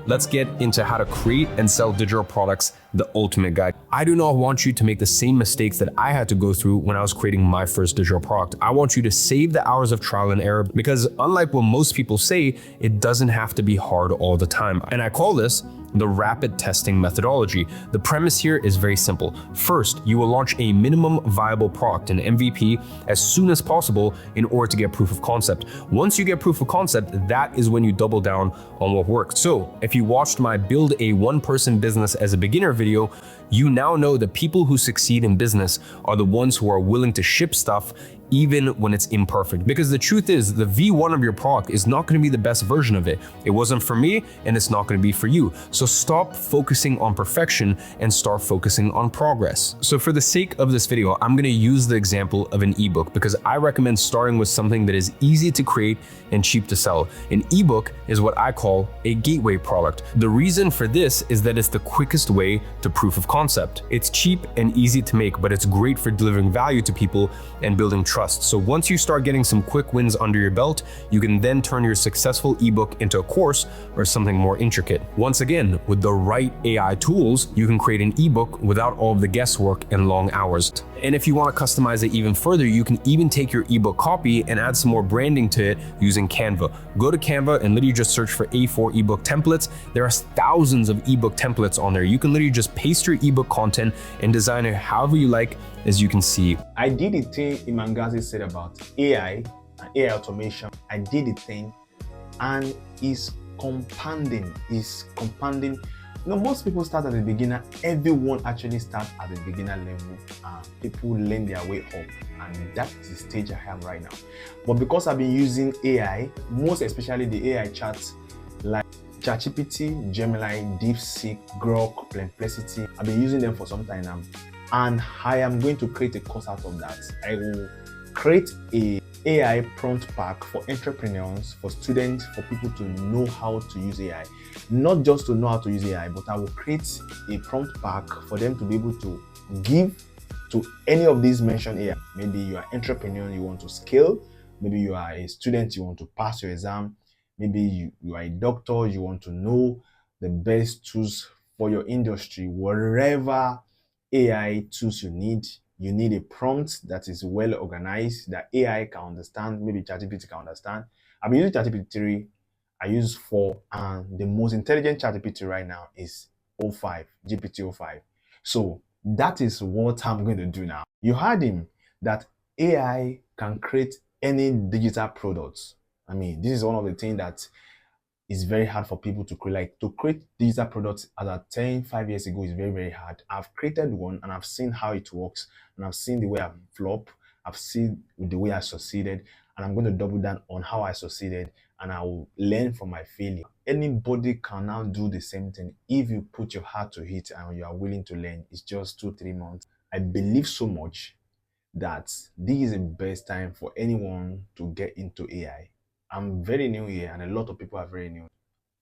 let's get into how to create and sell digital products, the ultimate guide. I do not want you to make the same mistakes that I had to go through when I was creating my first digital product. I want you to save the hours of trial and error because unlike what most people say, it doesn't have to be hard all the time. And I call this the rapid testing methodology. The premise here is very simple. First, you will launch a minimum viable product, an MVP, as soon as possible in order to get proof of concept. Once you get proof of concept, that is when you double down on what worked. So if you watched my Build a One-Person Business as a Beginner video, you now know that people who succeed in business are the ones who are willing to ship stuff even when it's imperfect. Because the truth is, the V1 of your product is not going to be the best version of it. It wasn't for me, and it's not going to be for you. So stop focusing on perfection and start focusing on progress. So for the sake of this video, I'm going to use the example of an ebook because I recommend starting with something that is easy to create and cheap to sell. An ebook is what I call a gateway product. The reason for this is that it's the quickest way to proof of concept. It's cheap and easy to make, but it's great for delivering value to people and building trust. So once you start getting some quick wins under your belt, you can then turn your successful ebook into a course or something more intricate. Once again, with the right AI tools, you can create an ebook without all of the guesswork and long hours. And if you want to customize it even further, you can even take your ebook copy and add some more branding to it using Canva. Go to Canva and literally just search for A4 ebook templates. There are thousands of ebook templates on there. You can literally just paste your ebook content and design it however you like, as you can see. I did the thing Iman Gadzh said about AI and AI automation. I did the thing and it's compounding. You know, most people start at the beginner. Everyone actually starts at the beginner level. People learn their way up, and that is the stage I am right now. But because I've been using AI, most especially the AI chats like ChatGPT, Gemini, DeepSeek, Grok, Perplexity, I've been using them for some time now. And I am going to create a course out of that. I will create a AI prompt pack for entrepreneurs, for students, for people to know how to use AI. Not just to know how to use AI, but I will create a prompt pack for them to be able to give to any of these mentioned AI. Maybe you are an entrepreneur, you want to scale. Maybe you are a student, you want to pass your exam. Maybe you are a doctor, you want to know the best tools for your industry. Whatever AI tools you need a prompt that is well organized, that AI can understand, maybe ChatGPT can understand. I've been using ChatGPT 3, I use 4, and the most intelligent ChatGPT right now is O5, GPT-O5. So that is what I'm going to do now. You heard him, that AI can create any digital products. I mean, this is one of the things that is very hard for people to create. Like, to create digital products as a 5 years ago is very, very hard. I've created one and I've seen how it works, and I've seen the way I've flopped, I've seen the way I succeeded, and I'm going to double down on how I succeeded, and I will learn from my failure. Anybody can now do the same thing if you put your heart to it and you are willing to learn. It's just 2-3 months. I believe so much that this is the best time for anyone to get into AI. I'm very new here and a lot of people are very new.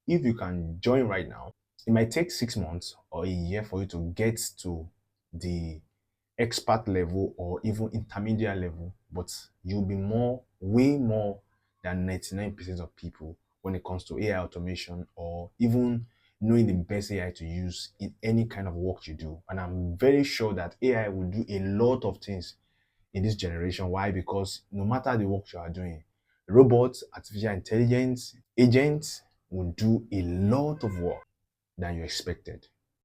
If you can join right now, it might take 6 months or a year for you to get to the expert level or even intermediate level, but you'll be way more than 99% of people when it comes to AI automation or even knowing the best AI to use in any kind of work you do. And I'm very sure that AI will do a lot of things in this generation. Why? Because no matter the work you are doing, robots, artificial intelligence, agents will do a lot of work than you expected.